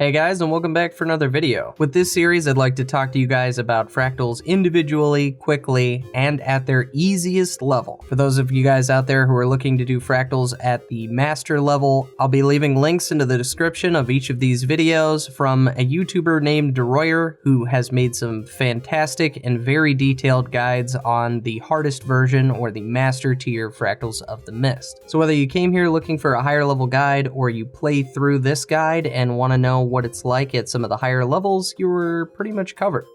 Hey guys, and welcome back for another video. With this series, I'd like to talk to you guys about fractals individually, quickly, and at their easiest level. For those of you guys out there who are looking to do fractals at the master level, I'll be leaving links into the description of each of these videos from a YouTuber named DeRoyer, who has made some fantastic and very detailed guides on the hardest version or the master tier fractals of the Mist. So whether you came here looking for a higher level guide or you play through this guide and want to know what it's like at some of the higher levels, you were pretty much covered.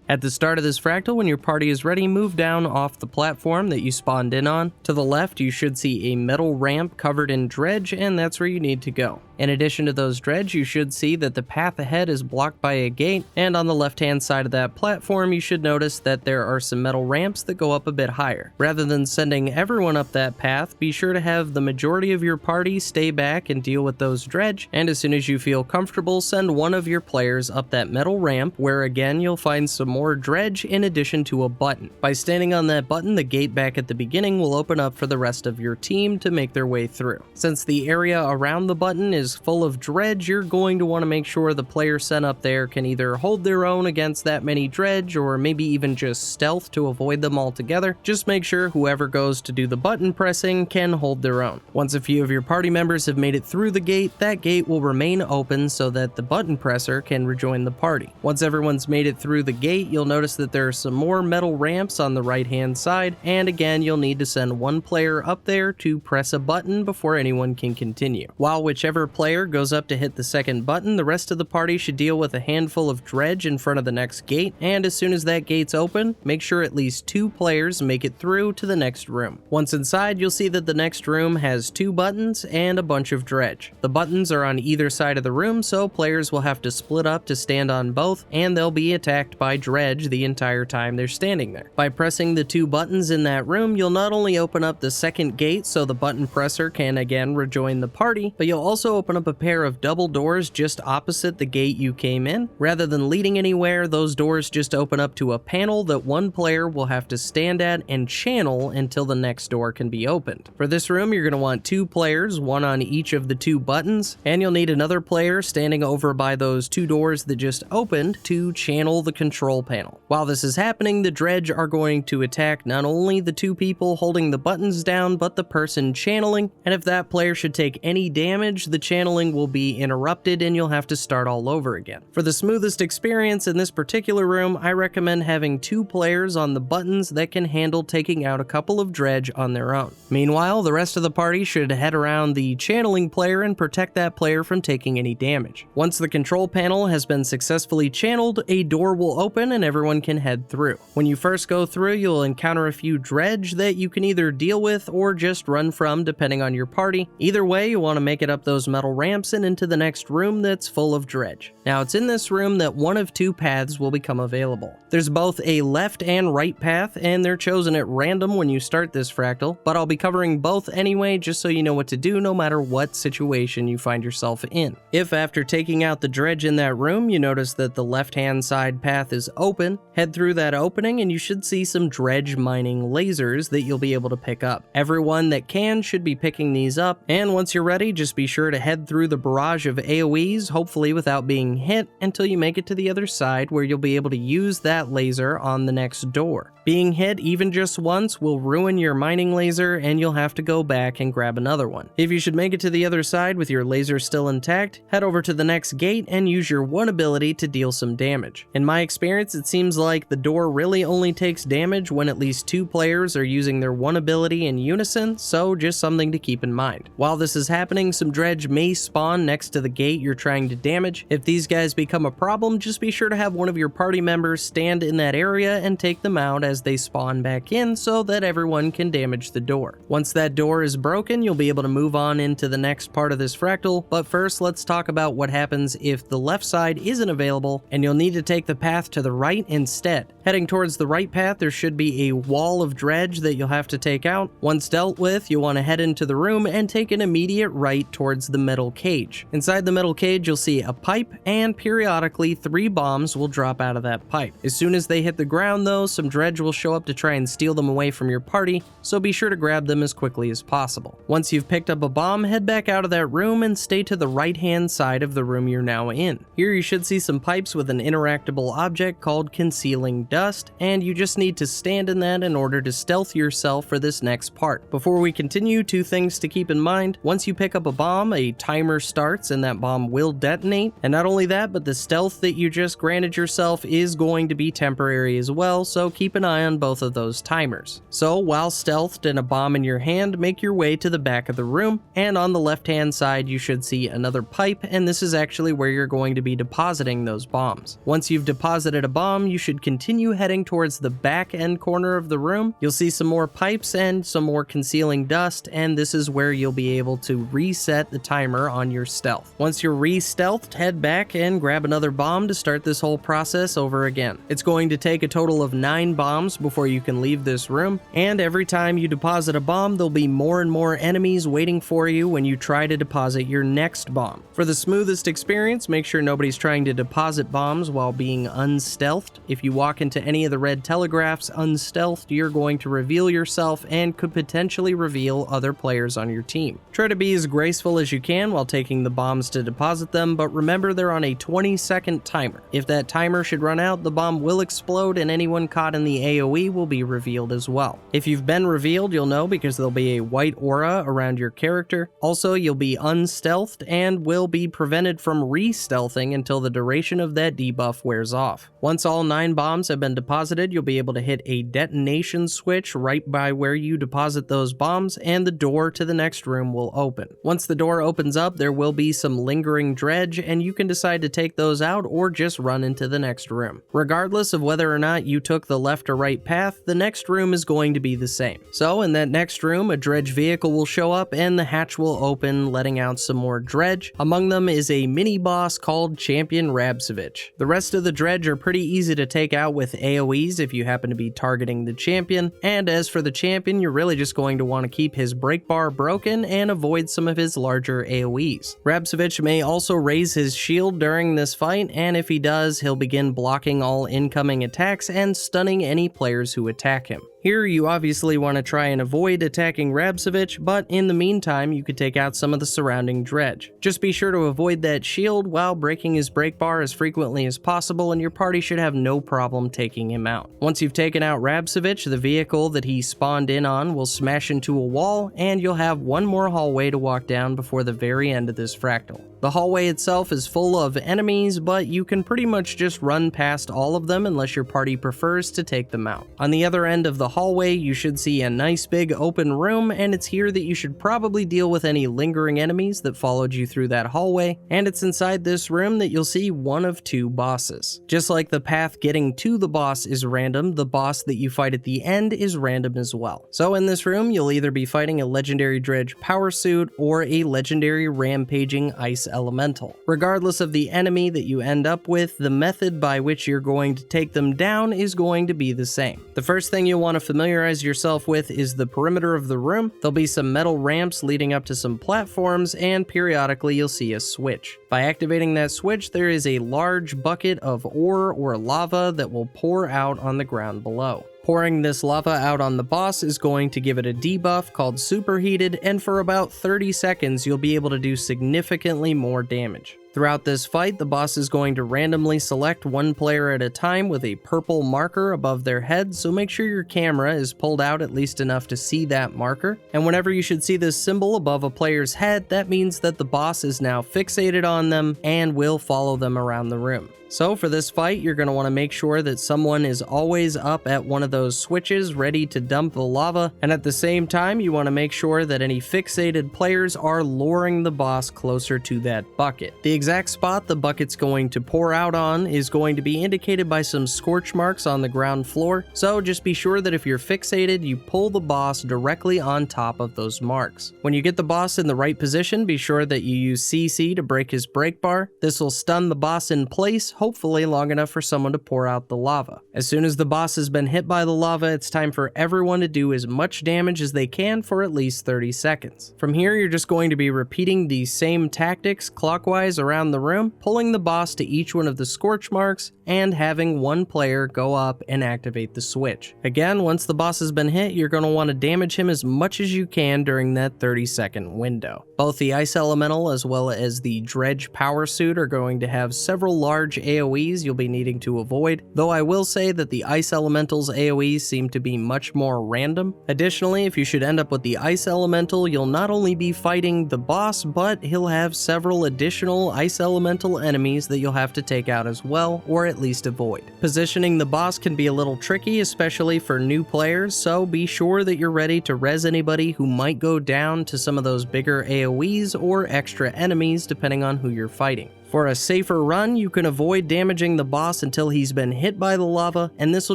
At the start of this fractal, when your party is ready, move down off the platform that you spawned in on. To the left, you should see a metal ramp covered in dredge, and that's where you need to go. In addition to those dredge, you should see that the path ahead is blocked by a gate, and on the left-hand side of that platform, you should notice that there are some metal ramps that go up a bit higher. Rather than sending everyone up that path, be sure to have the majority of your party stay back and deal with those dredge, and as soon as you feel comfortable, send one of your players up that metal ramp, where again, you'll find some more dredge in addition to a button. By standing on that button, the gate back at the beginning will open up for the rest of your team to make their way through. Since the area around the button is full of dredge, you're going to want to make sure the player sent up there can either hold their own against that many dredge or maybe even just stealth to avoid them altogether. Just make sure whoever goes to do the button pressing can hold their own. Once a few of your party members have made it through the gate, that gate will remain open so that the button presser can rejoin the party. Once everyone's made it through the gate, you'll notice that there are some more metal ramps on the right hand side, and again you'll need to send one player up there to press a button before anyone can continue. While whichever player goes up to hit the second button, the rest of the party should deal with a handful of dredge in front of the next gate, and as soon as that gate's open, make sure at least 2 players make it through to the next room. Once inside, you'll see that the next room has 2 buttons and a bunch of dredge. The buttons are on either side of the room, so players will have to split up to stand on both, and they'll be attacked by dredge the entire time they're standing there. By pressing the 2 buttons in that room, you'll not only open up the second gate so the button presser can again rejoin the party, but you'll also open up a pair of double doors just opposite the gate you came in. Rather than leading anywhere, those doors just open up to a panel that one player will have to stand at and channel until the next door can be opened. For this room, you're going to want 2 players, one on each of the 2 buttons, and you'll need another player standing over by those 2 doors that just opened to channel the control panel. While this is happening, the dredge are going to attack not only the 2 people holding the buttons down, but the person channeling, and if that player should take any damage, the channeling will be interrupted and you'll have to start all over again. For the smoothest experience in this particular room, I recommend having 2 players on the buttons that can handle taking out a couple of dredge on their own. Meanwhile, the rest of the party should head around the channeling player and protect that player from taking any damage. Once the control panel has been successfully channeled, a door will open and everyone can head through. When you first go through, you'll encounter a few dredge that you can either deal with or just run from depending on your party. Either way, you want to make it up those metal ramps and into the next room that's full of dredge. Now it's in this room that one of 2 paths will become available. There's both a left and right path, and they're chosen at random when you start this fractal, but I'll be covering both anyway just so you know what to do no matter what situation you find yourself in. If after taking out the dredge in that room you notice that the left hand side path is open, head through that opening and you should see some dredge mining lasers that you'll be able to pick up. Everyone that can should be picking these up, and once you're ready, just be sure to head through the barrage of AoEs, hopefully without being hit, until you make it to the other side where you'll be able to use that laser on the next door. Being hit even just once will ruin your mining laser and you'll have to go back and grab another one. If you should make it to the other side with your laser still intact, head over to the next gate and use your one ability to deal some damage. In my experience, it seems like the door really only takes damage when at least 2 players are using their one ability in unison, so just something to keep in mind. While this is happening, some dredge may spawn next to the gate you're trying to damage. If these guys become a problem, just be sure to have one of your party members stand in that area and take them out as they spawn back in so that everyone can damage the door. Once that door is broken, you'll be able to move on into the next part of this fractal, but first let's talk about what happens if the left side isn't available and you'll need to take the path to the right instead. Heading towards the right path, there should be a wall of dredge that you'll have to take out. Once dealt with, you'll want to head into the room and take an immediate right towards the metal cage. Inside the metal cage, you'll see a pipe, and periodically 3 bombs will drop out of that pipe. As soon as they hit the ground though, some dredge will show up to try and steal them away from your party, so be sure to grab them as quickly as possible. Once you've picked up a bomb, head back out of that room and stay to the right hand side of the room you're now in. Here you should see some pipes with an interactable object called concealing dust, and you just need to stand in that in order to stealth yourself for this next part. Before we continue, 2 things to keep in mind. Once you pick up a bomb, a timer starts and that bomb will detonate, and not only that, but the stealth that you just granted yourself is going to be temporary as well, so keep an eye on both of those timers. So while stealthed and a bomb in your hand, make your way to the back of the room, and on the left hand side you should see another pipe, and this is actually where you're going to be depositing those bombs. Once you've deposited a bomb, you should continue heading towards the back end corner of the room. You'll see some more pipes and some more concealing dust, and this is where you'll be able to reset the timer on your stealth. Once you're re-stealthed, head back and grab another bomb to start this whole process over again. It's going to take a total of 9 bombs before you can leave this room, and every time you deposit a bomb, there'll be more and more enemies waiting for you when you try to deposit your next bomb. For the smoothest experience, make sure nobody's trying to deposit bombs while being unstealthed. If you walk into any of the red telegraphs unstealthed, you're going to reveal yourself and could potentially reveal other players on your team. Try to be as graceful as you can while taking the bombs to deposit them, but remember they're on a 20-second timer. If that timer should run out, the bomb will explode and anyone caught in the AoE will be revealed as well. If you've been revealed, you'll know because there'll be a white aura around your character. Also, you'll be unstealthed and will be prevented from re-stealthing until the duration of that debuff wears off. Once all 9 bombs have been deposited, you'll be able to hit a detonation switch right by where you deposit those bombs, and the door to the next room will open. Once the door opens up, there will be some lingering dredge, and you can decide to take those out or just run into the next room. Regardless of whether or not you took the left or right path, the next room is going to be the same. So in that next room, a dredge vehicle will show up and the hatch will open, letting out some more dredge. Among them is a mini boss called Champion Rabsevich. The rest of the dredge are pretty easy to take out with AoEs if you happen to be targeting the champion, and as for the champion, you're really just going to want to keep his break bar broken and avoid some of his larger AoEs. Rabsevich may also raise his shield during this fight, and if he does, he'll begin blocking all incoming attacks and stunning any players who attack him. Here, you obviously want to try and avoid attacking Rabsevich, but in the meantime, you could take out some of the surrounding dredge. Just be sure to avoid that shield while breaking his break bar as frequently as possible, and your party should have no problem taking him out. Once you've taken out Rabsevich, the vehicle that he spawned in on will smash into a wall, and you'll have one more hallway to walk down before the very end of this fractal. The hallway itself is full of enemies, but you can pretty much just run past all of them unless your party prefers to take them out. On the other end of the hallway, you should see a nice big open room, and it's here that you should probably deal with any lingering enemies that followed you through that hallway, and it's inside this room that you'll see one of 2 bosses. Just like the path getting to the boss is random, the boss that you fight at the end is random as well. So in this room, you'll either be fighting a legendary dredge power suit or a legendary rampaging ice elemental. Regardless of the enemy that you end up with, the method by which you're going to take them down is going to be the same. The first thing you'll want to familiarize yourself with is the perimeter of the room. There'll be some metal ramps leading up to some platforms, and periodically you'll see a switch. By activating that switch, there is a large bucket of ore or lava that will pour out on the ground below. Pouring this lava out on the boss is going to give it a debuff called Superheated, and for about 30 seconds you'll be able to do significantly more damage. Throughout this fight, the boss is going to randomly select one player at a time with a purple marker above their head, so make sure your camera is pulled out at least enough to see that marker. And whenever you should see this symbol above a player's head, that means that the boss is now fixated on them and will follow them around the room. So for this fight, you're going to want to make sure that someone is always up at one of those switches ready to dump the lava, and at the same time you want to make sure that any fixated players are luring the boss closer to that bucket. The exact spot the bucket's going to pour out on is going to be indicated by some scorch marks on the ground floor, so just be sure that if you're fixated, you pull the boss directly on top of those marks. When you get the boss in the right position, be sure that you use CC to break his brake bar. This will stun the boss in place, hopefully long enough for someone to pour out the lava. As soon as the boss has been hit by the lava, it's time for everyone to do as much damage as they can for at least 30 seconds. From here, you're just going to be repeating these same tactics clockwise around the room, pulling the boss to each one of the scorch marks, and having one player go up and activate the switch. Again, once the boss has been hit, you're going to want to damage him as much as you can during that 30-second window. Both the Ice Elemental as well as the Dredge Power Suit are going to have several large AoEs you'll be needing to avoid, though I will say that the Ice Elemental's AoEs seem to be much more random. Additionally, if you should end up with the Ice Elemental, you'll not only be fighting the boss, but he'll have several additional Ice Elemental enemies that you'll have to take out as well, or at least avoid. Positioning the boss can be a little tricky, especially for new players, so be sure that you're ready to res anybody who might go down to some of those bigger AoEs or extra enemies depending on who you're fighting. For a safer run, you can avoid damaging the boss until he's been hit by the lava, and this will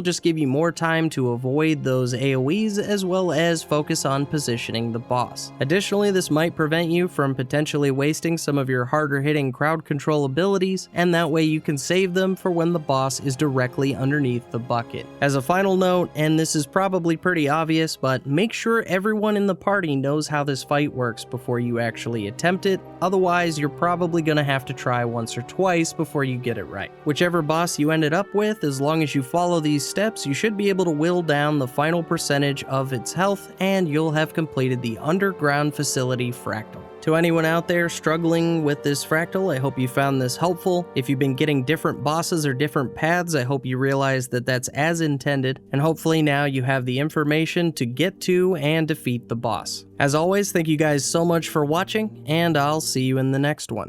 just give you more time to avoid those AoEs as well as focus on positioning the boss. Additionally, this might prevent you from potentially wasting some of your harder hitting crowd control abilities, and that way you can save them for when the boss is directly underneath the bucket. As a final note, and this is probably pretty obvious, but make sure everyone in the party knows how this fight works before you actually attempt it, otherwise you're probably going to have to try once or twice before you get it right. Whichever boss you ended up with, as long as you follow these steps, you should be able to whittle down the final percentage of its health, and you'll have completed the underground facility Fractal. To anyone out there struggling with this Fractal, I hope you found this helpful. If you've been getting different bosses or different paths, I hope you realize that that's as intended, and hopefully now you have the information to get to and defeat the boss. As always, thank you guys so much for watching, and I'll see you in the next one.